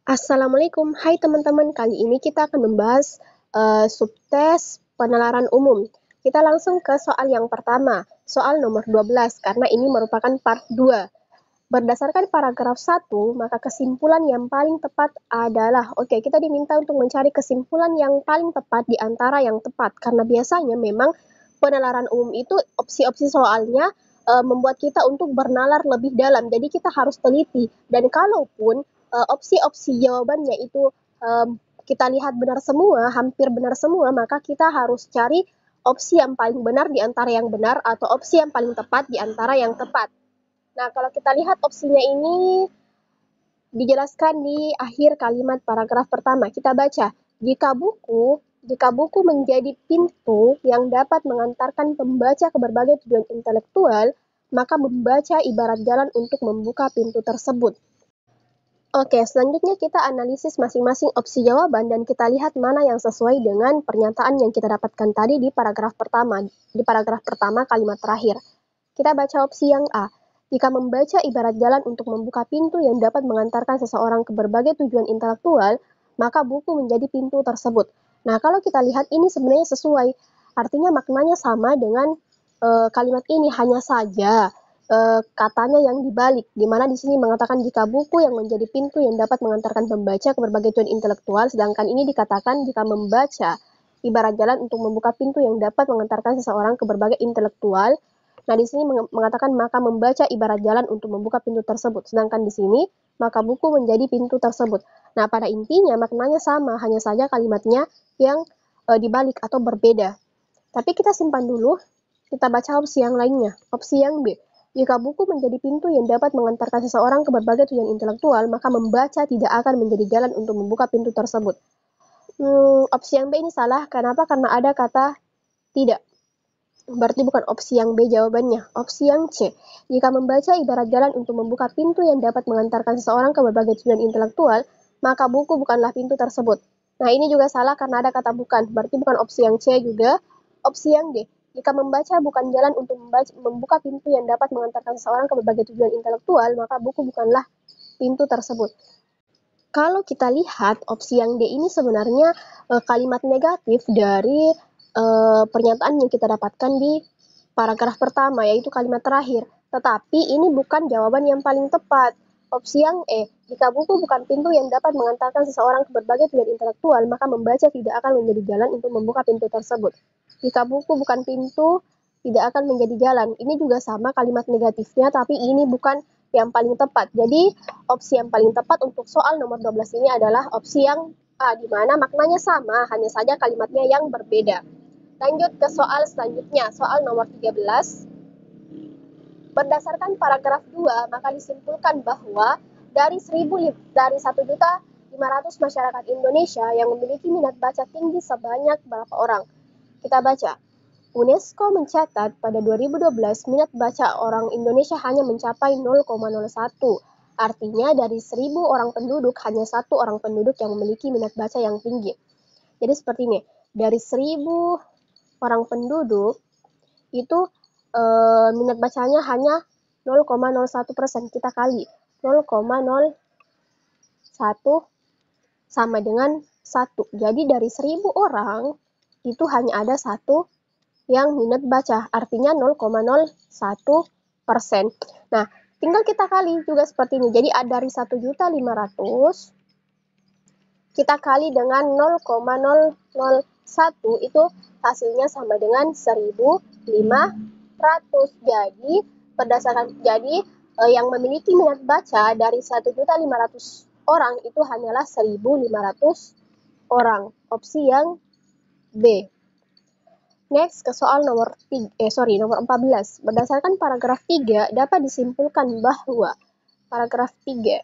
Assalamualaikum, hai teman-teman. Kali ini kita akan membahas subtes penalaran umum. Kita langsung ke soal yang pertama, soal nomor 12, karena ini merupakan part 2. Berdasarkan paragraf 1, maka kesimpulan yang paling tepat adalah, kita diminta untuk mencari kesimpulan yang paling tepat di antara yang tepat, karena biasanya memang penalaran umum itu opsi-opsi soalnya membuat kita untuk bernalar lebih dalam, jadi kita harus teliti, dan kalaupun opsi-opsi jawabannya itu kita lihat benar semua, hampir benar semua, maka kita harus cari opsi yang paling benar di antara yang benar atau opsi yang paling tepat di antara yang tepat. Nah, kalau kita lihat opsinya ini dijelaskan di akhir kalimat paragraf pertama. Kita baca, jika buku menjadi pintu yang dapat mengantarkan pembaca ke berbagai tujuan intelektual, maka membaca ibarat jalan untuk membuka pintu tersebut. Oke, selanjutnya kita analisis masing-masing opsi jawaban dan kita lihat mana yang sesuai dengan pernyataan yang kita dapatkan tadi di paragraf pertama. Di paragraf pertama kalimat terakhir. Kita baca opsi yang A. Jika membaca ibarat jalan untuk membuka pintu yang dapat mengantarkan seseorang ke berbagai tujuan intelektual, maka buku menjadi pintu tersebut. Nah, kalau kita lihat ini sebenarnya sesuai. Artinya maknanya sama dengan kalimat ini, hanya saja katanya yang dibalik, di mana di sini mengatakan jika buku yang menjadi pintu yang dapat mengantarkan pembaca ke berbagai tujuan intelektual, sedangkan ini dikatakan jika membaca ibarat jalan untuk membuka pintu yang dapat mengantarkan seseorang ke berbagai intelektual. Nah, di sini mengatakan maka membaca ibarat jalan untuk membuka pintu tersebut, sedangkan di sini maka buku menjadi pintu tersebut. Nah, pada intinya maknanya sama, hanya saja kalimatnya yang dibalik atau berbeda. Tapi kita simpan dulu, kita baca opsi yang lainnya, opsi yang B. Jika buku menjadi pintu yang dapat mengantarkan seseorang ke berbagai tujuan intelektual, maka membaca tidak akan menjadi jalan untuk membuka pintu tersebut. Opsi yang B ini salah. Kenapa? Karena ada kata tidak. Berarti bukan opsi yang B jawabannya. Opsi yang C. Jika membaca ibarat jalan untuk membuka pintu yang dapat mengantarkan seseorang ke berbagai tujuan intelektual, maka buku bukanlah pintu tersebut. Nah, ini juga salah karena ada kata bukan. Berarti bukan opsi yang C juga. Opsi yang D. Jika membaca bukan jalan untuk membuka pintu yang dapat mengantarkan seseorang ke berbagai tujuan intelektual, maka buku bukanlah pintu tersebut. Kalau kita lihat opsi yang D ini sebenarnya kalimat negatif dari pernyataan yang kita dapatkan di paragraf pertama, yaitu kalimat terakhir. Tetapi ini bukan jawaban yang paling tepat. Opsi yang E, jika buku bukan pintu yang dapat mengantarkan seseorang ke berbagai tujuan intelektual, maka membaca tidak akan menjadi jalan untuk membuka pintu tersebut. Jika buku bukan pintu, tidak akan menjadi jalan. Ini juga sama kalimat negatifnya, tapi ini bukan yang paling tepat. Jadi, opsi yang paling tepat untuk soal nomor 12 ini adalah opsi yang A, di mana maknanya sama, hanya saja kalimatnya yang berbeda. Lanjut ke soal selanjutnya, soal nomor 13. Berdasarkan paragraf 2, maka disimpulkan bahwa dari 1.500.000 masyarakat Indonesia yang memiliki minat baca tinggi sebanyak berapa orang? Kita baca. UNESCO mencatat pada 2012 minat baca orang Indonesia hanya mencapai 0,01. Artinya dari 1.000 orang penduduk, hanya 1 orang penduduk yang memiliki minat baca yang tinggi. Jadi seperti ini, dari 1.000 orang penduduk, itu minat bacanya hanya 0,01%. Kita kali 0,01 sama dengan 1. Jadi dari 1.000 orang, itu hanya ada 1 yang minat baca, artinya 0,01%. Nah, tinggal kita kali juga seperti ini. Jadi dari 1.500.000 kita kali dengan 0,001, itu hasilnya sama dengan 1.500. Jadi yang memiliki minat baca dari 1.500.000 orang itu hanyalah 1.500 orang. Opsi yang B. Next ke soal nomor 14. Berdasarkan paragraf 3 dapat disimpulkan bahwa paragraf 3.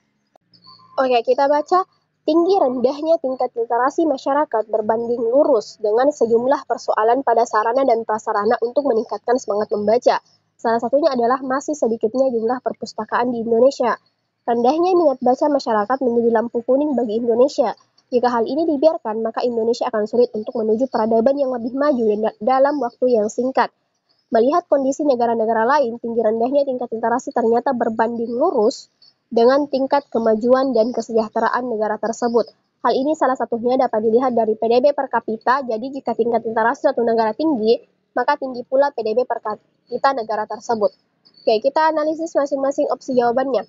Kita baca. Tinggi rendahnya tingkat literasi masyarakat berbanding lurus dengan sejumlah persoalan pada sarana dan prasarana untuk meningkatkan semangat membaca. Salah satunya adalah masih sedikitnya jumlah perpustakaan di Indonesia. Rendahnya minat baca masyarakat menjadi lampu kuning bagi Indonesia. Jika hal ini dibiarkan, maka Indonesia akan sulit untuk menuju peradaban yang lebih maju dalam waktu yang singkat. Melihat kondisi negara-negara lain, tinggi rendahnya tingkat literasi ternyata berbanding lurus dengan tingkat kemajuan dan kesejahteraan negara tersebut. Hal ini salah satunya dapat dilihat dari PDB per kapita. Jadi jika tingkat literasi suatu negara tinggi, maka tinggi pula PDB per kapita negara tersebut. Oke, kita analisis masing-masing opsi jawabannya.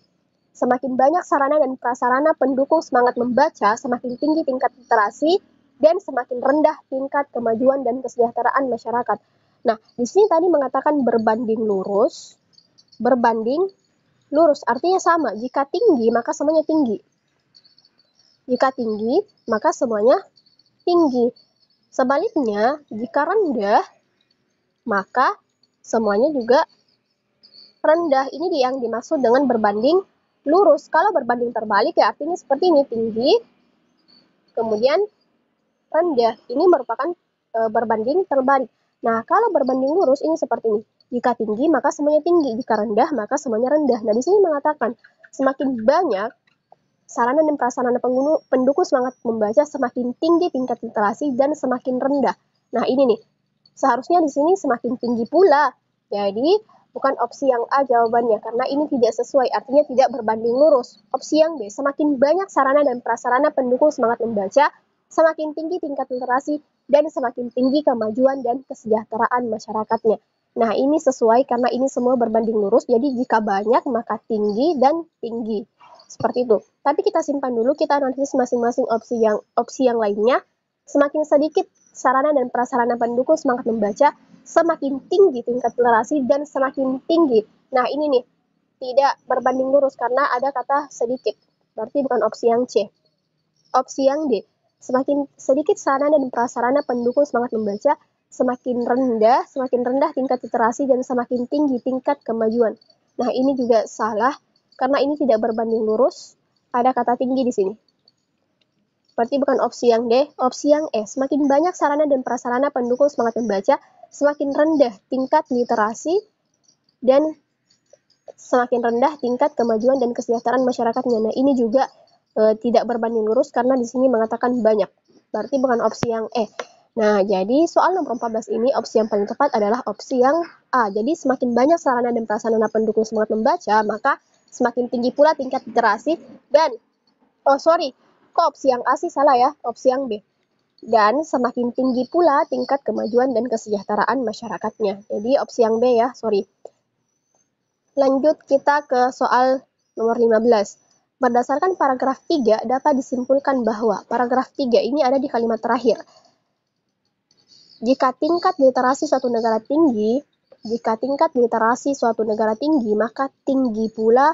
Semakin banyak sarana dan prasarana pendukung semangat membaca, semakin tinggi tingkat literasi, dan semakin rendah tingkat kemajuan dan kesejahteraan masyarakat. Nah, di sini tadi mengatakan berbanding lurus. Berbanding lurus artinya sama. Jika tinggi, maka semuanya tinggi. Jika tinggi, maka semuanya tinggi. Sebaliknya, jika rendah, maka semuanya juga rendah. Ini yang dimaksud dengan berbanding lurus. Kalau berbanding terbalik ya artinya seperti ini, tinggi, kemudian rendah. Ini merupakan berbanding terbalik. Nah, kalau berbanding lurus ini seperti ini. Jika tinggi, maka semuanya tinggi. Jika rendah, maka semuanya rendah. Nah, di sini mengatakan semakin banyak sarana dan prasarana pendukung semangat membaca, semakin tinggi tingkat literasi dan semakin rendah. Nah, ini nih. Seharusnya di sini semakin tinggi pula. Jadi, bukan opsi yang A jawabannya, karena ini tidak sesuai, artinya tidak berbanding lurus. Opsi yang B, semakin banyak sarana dan prasarana pendukung semangat membaca, semakin tinggi tingkat literasi, dan semakin tinggi kemajuan dan kesejahteraan masyarakatnya. Nah, ini sesuai karena ini semua berbanding lurus, jadi jika banyak maka tinggi dan tinggi. Seperti itu. Tapi kita simpan dulu, kita analisis masing-masing opsi yang lainnya. Semakin sedikit sarana dan prasarana pendukung semangat membaca, semakin tinggi tingkat literasi dan semakin tinggi. Nah, ini nih, tidak berbanding lurus karena ada kata sedikit. Berarti bukan opsi yang C. Opsi yang D, semakin sedikit sarana dan prasarana pendukung semangat membaca, semakin rendah tingkat literasi dan semakin tinggi tingkat kemajuan. Nah, ini juga salah karena ini tidak berbanding lurus. Ada kata tinggi di sini. Berarti bukan opsi yang D, opsi yang E. Semakin banyak sarana dan prasarana pendukung semangat membaca, semakin rendah tingkat literasi dan semakin rendah tingkat kemajuan dan kesejahteraan masyarakatnya. Nah, ini juga tidak berbanding lurus karena di sini mengatakan banyak. Berarti bukan opsi yang E. Nah, jadi soal nomor 14 ini opsi yang paling tepat adalah opsi yang A. Jadi semakin banyak sarana dan prasarana pendukung semangat membaca, maka semakin tinggi pula tingkat literasi dan kok opsi yang A sih salah ya, opsi yang B. Dan semakin tinggi pula tingkat kemajuan dan kesejahteraan masyarakatnya. Jadi opsi yang B ya, Lanjut kita ke soal nomor 15. Berdasarkan paragraf 3 dapat disimpulkan bahwa paragraf 3 ini ada di kalimat terakhir. Jika tingkat literasi suatu negara tinggi, maka tinggi pula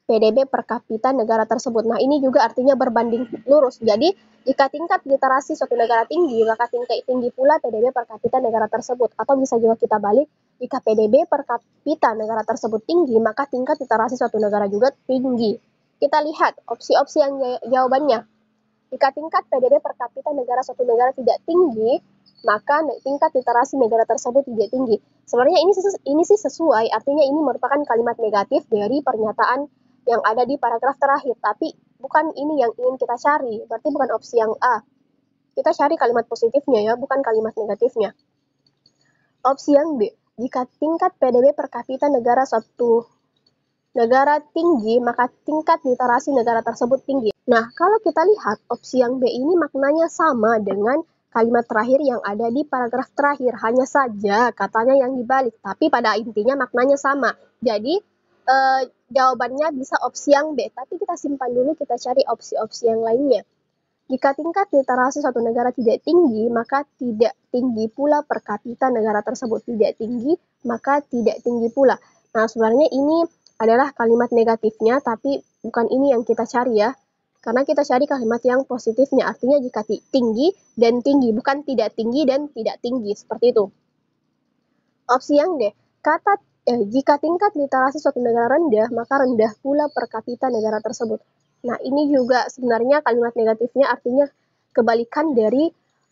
PDB per kapita negara tersebut. Nah, ini juga artinya berbanding lurus. Jadi, jika tingkat literasi suatu negara tinggi, maka tinggi pula PDB per kapita negara tersebut. Atau bisa juga kita balik, jika PDB per kapita negara tersebut tinggi, maka tingkat literasi suatu negara juga tinggi. Kita lihat opsi-opsi yang jawabannya. Jika tingkat PDB per kapita suatu negara tidak tinggi, maka tingkat literasi negara tersebut tidak tinggi. Sebenarnya ini sih sesuai, artinya ini merupakan kalimat negatif dari pernyataan yang ada di paragraf terakhir, tapi bukan ini yang ingin kita cari, berarti bukan opsi yang A. Kita cari kalimat positifnya ya, bukan kalimat negatifnya. Opsi yang B, jika tingkat PDB per kapita suatu negara tinggi, maka tingkat literasi negara tersebut tinggi. Nah, kalau kita lihat opsi yang B ini maknanya sama dengan kalimat terakhir yang ada di paragraf terakhir, hanya saja katanya yang dibalik, tapi pada intinya maknanya sama. Jadi, jawabannya bisa opsi yang B, tapi kita simpan dulu, kita cari opsi-opsi yang lainnya. Jika tingkat literasi suatu negara tidak tinggi, maka tidak tinggi pula per kapita negara tersebut. Tidak tinggi, maka tidak tinggi pula. Nah, sebenarnya ini adalah kalimat negatifnya, tapi bukan ini yang kita cari ya. Karena kita cari kalimat yang positifnya, artinya jika tinggi dan tinggi, bukan tidak tinggi dan tidak tinggi, seperti itu. Opsi yang D, jika tingkat literasi suatu negara rendah, maka rendah pula per kapita negara tersebut. Nah, ini juga sebenarnya kalimat negatifnya artinya kebalikan dari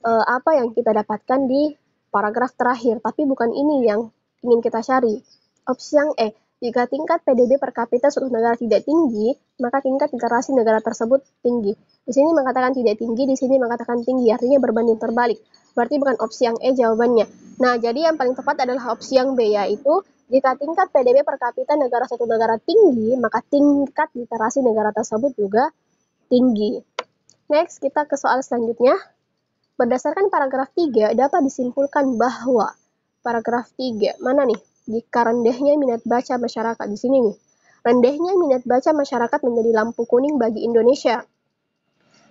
apa yang kita dapatkan di paragraf terakhir, tapi bukan ini yang ingin kita cari. Opsi yang E, jika tingkat PDB per kapita suatu negara tidak tinggi, maka tingkat literasi negara tersebut tinggi. Di sini mengatakan tidak tinggi, di sini mengatakan tinggi, artinya berbanding terbalik. Berarti bukan opsi yang E jawabannya. Nah, jadi yang paling tepat adalah opsi yang B, yaitu Jika tingkat PDB per kapita negara suatu negara tinggi, maka tingkat literasi negara tersebut juga tinggi. Next, kita ke soal selanjutnya. Berdasarkan paragraf 3, dapat disimpulkan bahwa paragraf 3, mana nih? Jika rendahnya minat baca masyarakat, di sini nih. Rendahnya minat baca masyarakat menjadi lampu kuning bagi Indonesia.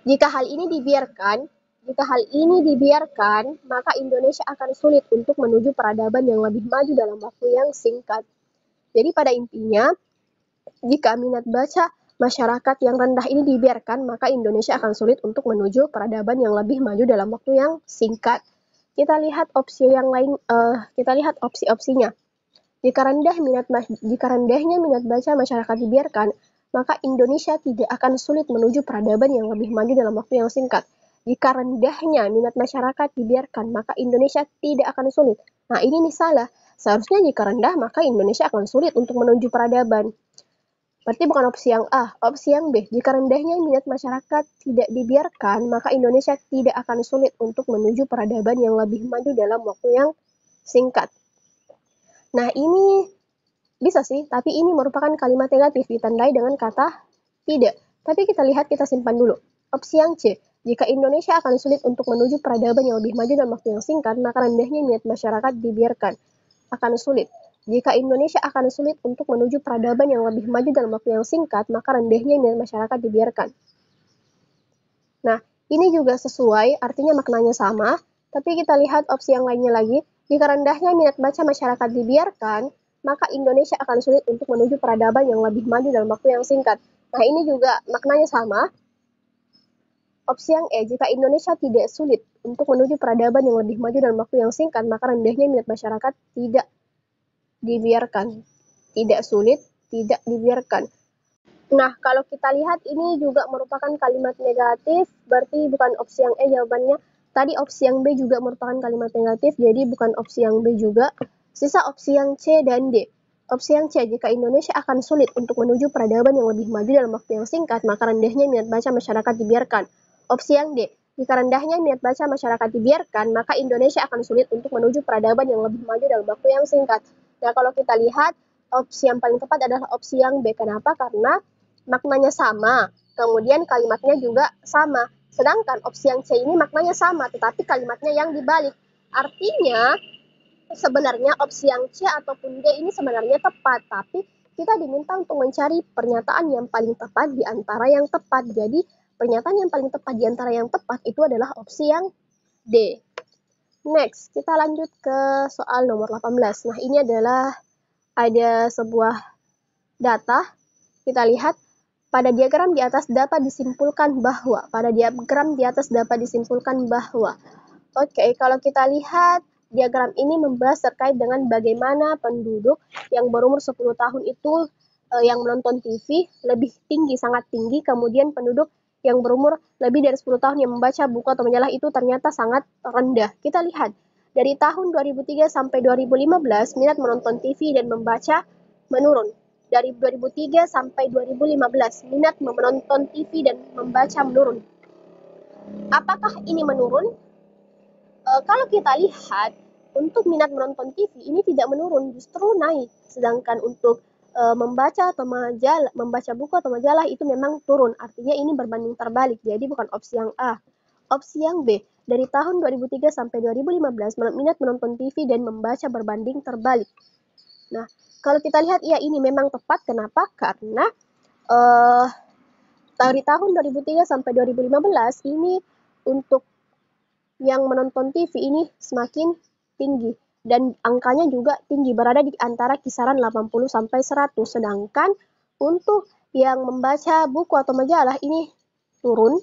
Jika hal ini dibiarkan, maka Indonesia akan sulit untuk menuju peradaban yang lebih maju dalam waktu yang singkat. Jadi pada intinya, jika minat baca masyarakat yang rendah ini dibiarkan, maka Indonesia akan sulit untuk menuju peradaban yang lebih maju dalam waktu yang singkat. Kita lihat opsi yang lain, kita lihat opsi-opsinya. Jika rendahnya minat baca masyarakat dibiarkan, maka Indonesia tidak akan sulit menuju peradaban yang lebih maju dalam waktu yang singkat. Jika rendahnya minat masyarakat dibiarkan, maka Indonesia tidak akan sulit. Nah, ini nih salah. Seharusnya jika rendah, maka Indonesia akan sulit untuk menuju peradaban. Berarti bukan opsi yang A. Opsi yang B. Jika rendahnya minat masyarakat tidak dibiarkan, maka Indonesia tidak akan sulit untuk menuju peradaban yang lebih maju dalam waktu yang singkat. Nah, ini bisa sih, tapi ini merupakan kalimat negatif ditandai dengan kata tidak. Tapi kita simpan dulu. Opsi yang C. Jika Indonesia akan sulit untuk menuju peradaban yang lebih maju dalam waktu yang singkat, maka rendahnya minat masyarakat dibiarkan. Akan sulit. Jika Indonesia akan sulit untuk menuju peradaban yang lebih maju dalam waktu yang singkat, maka rendahnya minat masyarakat dibiarkan. Nah, ini juga sesuai, artinya maknanya sama, tapi kita lihat opsi yang lainnya lagi. Jika rendahnya minat baca masyarakat dibiarkan, maka Indonesia akan sulit untuk menuju peradaban yang lebih maju dalam waktu yang singkat. Nah, ini juga maknanya sama. Opsi yang E, jika Indonesia tidak sulit untuk menuju peradaban yang lebih maju dalam waktu yang singkat, maka rendahnya minat masyarakat tidak dibiarkan. Tidak sulit, tidak dibiarkan. Nah, kalau kita lihat ini juga merupakan kalimat negatif, berarti bukan opsi yang E jawabannya. Tadi opsi yang B juga merupakan kalimat negatif, jadi bukan opsi yang B juga. Sisa opsi yang C dan D. Opsi yang C, jika Indonesia akan sulit untuk menuju peradaban yang lebih maju dalam waktu yang singkat, maka rendahnya minat baca masyarakat dibiarkan. Opsi yang D, jika rendahnya minat baca masyarakat dibiarkan, maka Indonesia akan sulit untuk menuju peradaban yang lebih maju dalam waktu yang singkat. Nah, kalau kita lihat, opsi yang paling tepat adalah opsi yang B. Kenapa? Karena maknanya sama, kemudian kalimatnya juga sama. Sedangkan opsi yang C ini maknanya sama, tetapi kalimatnya yang dibalik. Artinya, sebenarnya opsi yang C ataupun D ini sebenarnya tepat, tapi kita diminta untuk mencari pernyataan yang paling tepat di antara yang tepat. Jadi, pernyataan yang paling tepat di antara yang tepat itu adalah opsi yang D. Next, kita lanjut ke soal nomor 18. Nah, ini adalah ada sebuah data. Kita lihat pada diagram di atas dapat disimpulkan bahwa. Oke, kalau kita lihat diagram ini membahas terkait dengan bagaimana penduduk yang berumur 10 tahun itu yang menonton TV lebih tinggi, sangat tinggi, kemudian penduduk yang berumur lebih dari 10 tahun yang membaca buku atau majalah itu ternyata sangat rendah. Kita lihat, dari tahun 2003 sampai 2015, minat menonton TV dan membaca menurun. Dari 2003 sampai 2015, minat menonton TV dan membaca menurun. Apakah ini menurun? Kalau kita lihat, untuk minat menonton TV ini tidak menurun, justru naik. Sedangkan untuk membaca buku atau majalah itu memang turun. Artinya ini berbanding terbalik. Jadi bukan opsi yang A. Opsi yang B, dari tahun 2003 sampai 2015, minat menonton TV dan membaca berbanding terbalik. Nah, kalau kita lihat, ya ini memang tepat. Kenapa? Karena dari tahun 2003 sampai 2015 ini untuk yang menonton TV ini semakin tinggi. Dan angkanya juga tinggi, berada di antara kisaran 80 sampai 100. Sedangkan untuk yang membaca buku atau majalah ini turun.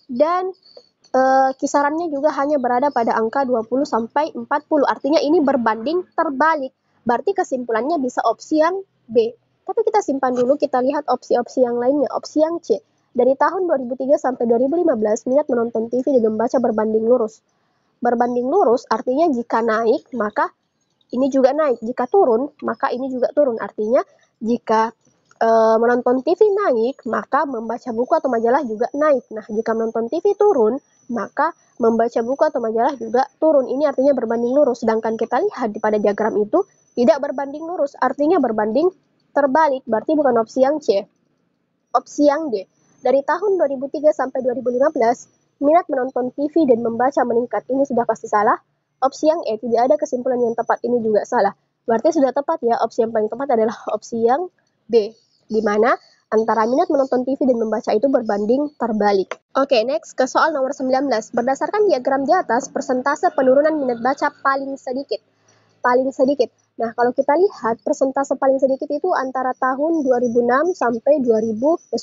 Dan kisarannya juga hanya berada pada angka 20 sampai 40. Artinya ini berbanding terbalik. Berarti kesimpulannya bisa opsi yang B. Tapi kita simpan dulu, kita lihat opsi-opsi yang lainnya. Opsi yang C. Dari tahun 2003 sampai 2015, minat menonton TV dan membaca berbanding lurus. Berbanding lurus artinya jika naik, maka ini juga naik. Jika turun, maka ini juga turun. Artinya jika menonton TV naik, maka membaca buku atau majalah juga naik. Nah, jika menonton TV turun, maka Membaca buku atau majalah juga turun. Ini artinya berbanding lurus. Sedangkan kita lihat pada diagram itu tidak berbanding lurus, artinya berbanding terbalik. Berarti bukan opsi yang C. Opsi yang D. Dari tahun 2003 sampai 2015, minat menonton TV dan membaca meningkat. Ini sudah pasti salah. Opsi yang E, tidak ada kesimpulan yang tepat. Ini juga salah. Berarti sudah tepat ya. Opsi yang paling tepat adalah opsi yang B, di mana antara minat menonton TV dan membaca itu berbanding terbalik. Oke, next ke soal nomor 19. Berdasarkan diagram di atas, persentase penurunan minat baca paling sedikit. Paling sedikit. Nah, kalau kita lihat persentase paling sedikit itu antara tahun 2003 sampai 2006.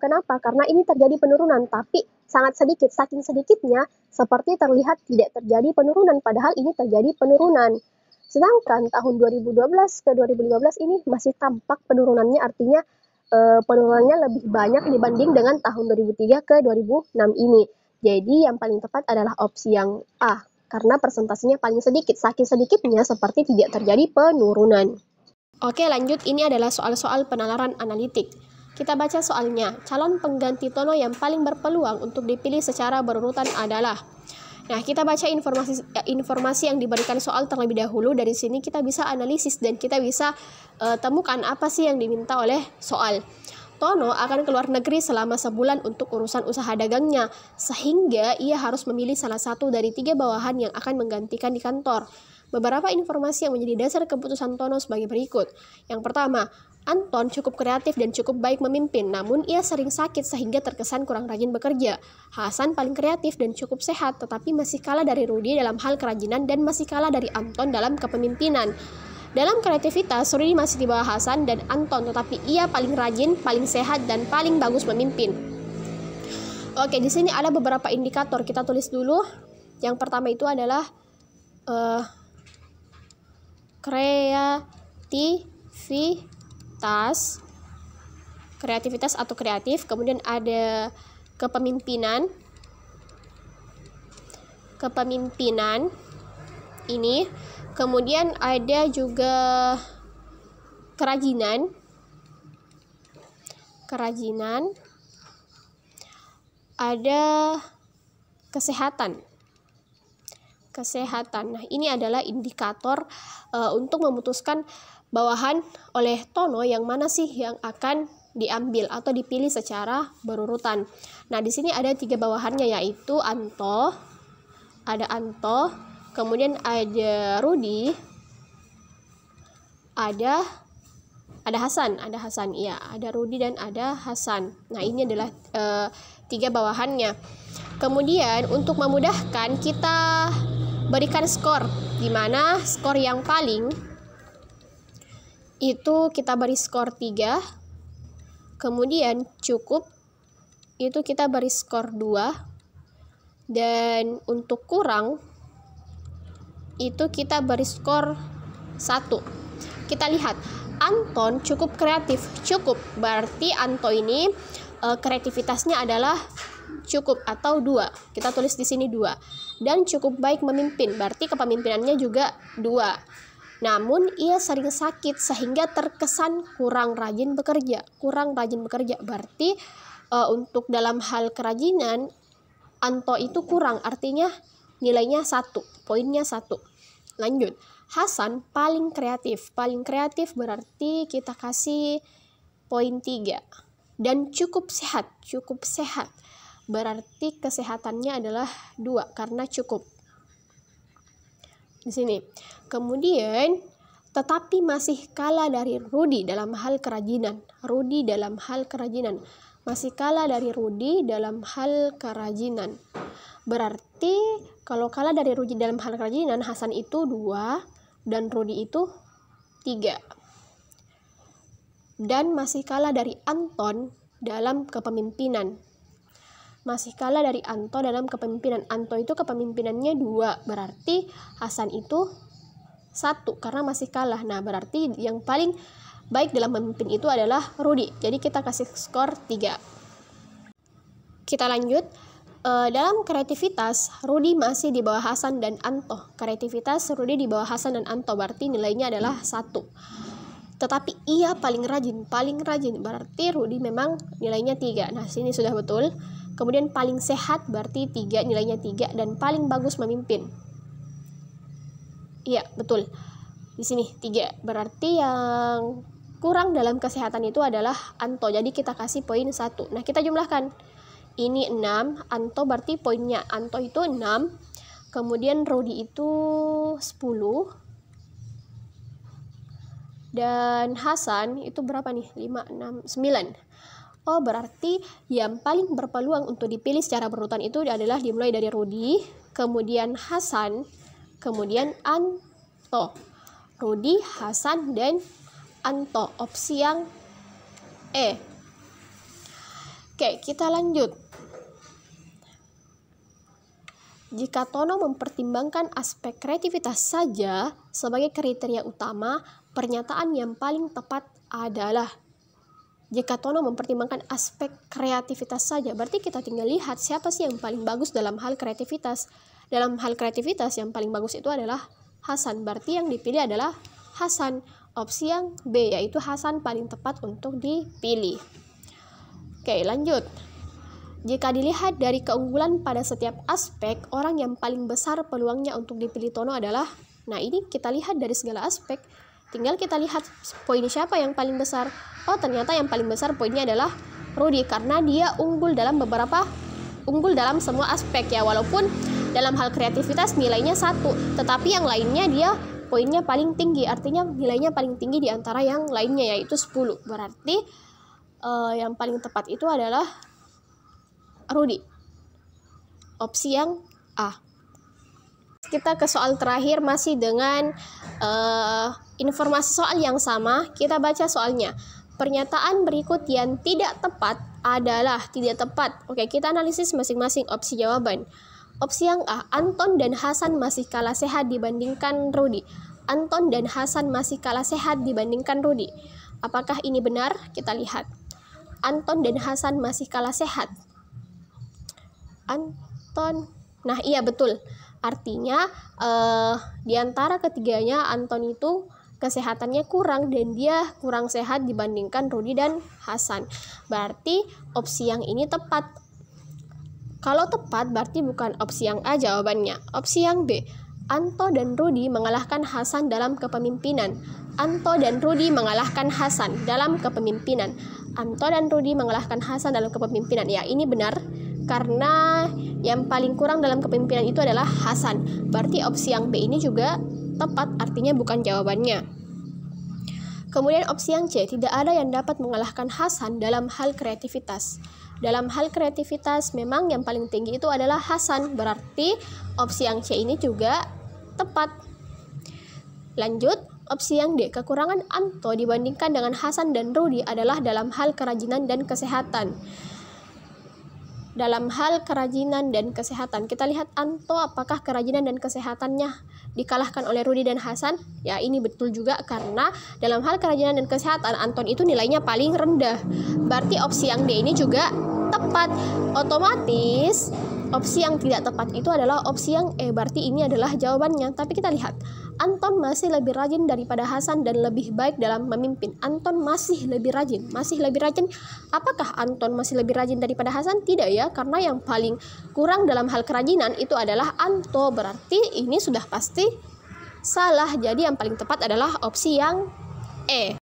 Kenapa? Karena ini terjadi penurunan, tapi sangat sedikit. Saking sedikitnya, seperti terlihat tidak terjadi penurunan, padahal ini terjadi penurunan. Sedangkan tahun 2012 ke 2015 ini masih tampak penurunannya, artinya penurunannya lebih banyak dibanding dengan tahun 2003 ke 2006 ini. Jadi yang paling tepat adalah opsi yang A, karena persentasenya paling sedikit. Saking sedikitnya seperti tidak terjadi penurunan. Oke, lanjut. Ini adalah soal-soal penalaran analitik. Kita baca soalnya. Calon pengganti Tono yang paling berpeluang untuk dipilih secara berurutan adalah. Nah, kita baca informasi yang diberikan soal terlebih dahulu. Dari sini kita bisa analisis dan kita bisa temukan apa sih yang diminta oleh soal. Tono akan keluar negeri selama sebulan untuk urusan usaha dagangnya, sehingga ia harus memilih salah satu dari 3 bawahan yang akan menggantikan di kantor. Beberapa informasi yang menjadi dasar keputusan Tono sebagai berikut. Yang pertama, Anton cukup kreatif dan cukup baik memimpin, namun ia sering sakit sehingga terkesan kurang rajin bekerja. Hasan paling kreatif dan cukup sehat, tetapi masih kalah dari Rudi dalam hal kerajinan dan masih kalah dari Anton dalam kepemimpinan. Dalam kreativitas, Rudi masih di bawah Hasan dan Anton, tetapi ia paling rajin, paling sehat, dan paling bagus memimpin. Oke, di sini ada beberapa indikator. Kita tulis dulu. Yang pertama itu adalah kreativitas atau kreatif, kemudian ada kepemimpinan ini, kemudian ada juga kerajinan, ada kesehatan. Nah, ini adalah indikator untuk memutuskan bawahan oleh Tono yang mana sih yang akan diambil atau dipilih secara berurutan. Nah, di sini ada 3 bawahannya, yaitu Anto, kemudian ada Rudi, ada Hasan, iya, ada Rudi dan ada Hasan. Nah, ini adalah 3 bawahannya. Kemudian untuk memudahkan kita berikan skor, di mana skor yang paling itu kita beri skor 3, kemudian cukup itu kita beri skor 2, dan untuk kurang itu kita beri skor 1. Kita lihat, Anton cukup kreatif, berarti Anto ini kreativitasnya adalah cukup atau 2. Kita tulis di sini 2. Dan cukup baik memimpin, berarti kepemimpinannya juga 2. Namun ia sering sakit sehingga terkesan kurang rajin bekerja. Berarti untuk dalam hal kerajinan Anto itu kurang, artinya nilainya 1, poinnya 1. Lanjut. Hasan paling kreatif berarti kita kasih poin 3. Dan cukup sehat, berarti kesehatannya adalah 2 karena cukup. Di sini. Kemudian tetapi masih kalah dari Rudi dalam hal kerajinan. Masih kalah dari Rudi dalam hal kerajinan. Berarti kalau kalah dari Rudi dalam hal kerajinan, Hasan itu 2 dan Rudi itu 3. Dan masih kalah dari Anton dalam kepemimpinan. Anto itu kepemimpinannya 2, berarti Hasan itu 1 karena masih kalah. Nah, berarti yang paling baik dalam memimpin itu adalah Rudi. Jadi kita kasih skor 3. Kita lanjut. Dalam kreativitas, Rudi masih di bawah Hasan dan Anto. Berarti nilainya adalah 1. Tetapi ia paling rajin, berarti Rudi memang nilainya 3. Nah, sini sudah betul. Kemudian paling sehat berarti 3, nilainya 3, dan paling bagus memimpin. Iya, betul. Di sini 3. Berarti yang kurang dalam kesehatan itu adalah Anto. Jadi kita kasih poin 1. Nah, kita jumlahkan. Ini 6, Anto berarti poinnya Anto itu 6. Kemudian Rudi itu 10. Dan Hasan itu berapa nih? 5, 6, 9. Oh, berarti yang paling berpeluang untuk dipilih secara berurutan itu adalah dimulai dari Rudi, kemudian Hasan, kemudian Anto. Rudi, Hasan, dan Anto. Opsi yang E. Oke, kita lanjut. Jika Tono mempertimbangkan aspek kreativitas saja sebagai kriteria utama, pernyataan yang paling tepat adalah jika Tono mempertimbangkan aspek kreativitas saja, berarti kita tinggal lihat siapa sih yang paling bagus dalam hal kreativitas. Dalam hal kreativitas yang paling bagus itu adalah Hasan, berarti yang dipilih adalah Hasan. Opsi yang B, yaitu Hasan paling tepat untuk dipilih. Oke, lanjut. Jika dilihat dari keunggulan pada setiap aspek, orang yang paling besar peluangnya untuk dipilih Tono adalah, nah ini kita lihat dari segala aspek. Tinggal kita lihat poin siapa yang paling besar. Oh, ternyata yang paling besar poinnya adalah Rudi, karena dia unggul dalam semua aspek ya. Walaupun dalam hal kreativitas nilainya 1, tetapi yang lainnya dia poinnya paling tinggi. Artinya nilainya paling tinggi di antara yang lainnya, yaitu 10. Berarti yang paling tepat itu adalah Rudi. Opsi yang A. Kita ke soal terakhir masih dengan informasi soal yang sama. Kita baca soalnya. Pernyataan berikut yang tidak tepat adalah tidak tepat. Oke, kita analisis masing-masing opsi jawaban. Opsi yang A, Anton dan Hasan masih kalah sehat dibandingkan Rudi. Anton dan Hasan masih kalah sehat dibandingkan Rudi. Apakah ini benar? Kita lihat. Anton dan Hasan masih kalah sehat. Anton. Nah, iya betul. Artinya di antara ketiganya Anton itu kesehatannya kurang dan dia kurang sehat dibandingkan Rudi dan Hasan. Berarti opsi yang ini tepat. Kalau tepat berarti bukan opsi yang A jawabannya. Opsi yang B. Anto dan Rudi mengalahkan Hasan dalam kepemimpinan. Anto dan Rudi mengalahkan Hasan dalam kepemimpinan. Anto dan Rudi mengalahkan Hasan dalam kepemimpinan. Ya, ini benar. Karena yang paling kurang dalam kepemimpinan itu adalah Hasan. Berarti opsi yang B ini juga tepat, artinya bukan jawabannya. Kemudian opsi yang C, tidak ada yang dapat mengalahkan Hasan dalam hal kreativitas. Dalam hal kreativitas memang yang paling tinggi itu adalah Hasan. Berarti opsi yang C ini juga tepat. Lanjut, opsi yang D, kekurangan Anto dibandingkan dengan Hasan dan Rudi adalah dalam hal kerajinan dan kesehatan. Dalam hal kerajinan dan kesehatan, kita lihat Anto apakah kerajinan dan kesehatannya dikalahkan oleh Rudi dan Hasan? Ya, ini betul juga karena dalam hal kerajinan dan kesehatan Anton itu nilainya paling rendah. Berarti opsi yang D ini juga tepat. Otomatis opsi yang tidak tepat itu adalah opsi yang E. Berarti ini adalah jawabannya. Tapi kita lihat, Anton masih lebih rajin daripada Hasan dan lebih baik dalam memimpin. Anton masih lebih rajin. Apakah Anton masih lebih rajin daripada Hasan? Tidak ya, karena yang paling kurang dalam hal kerajinan itu adalah Anto. Berarti ini sudah pasti salah. Jadi yang paling tepat adalah opsi yang E.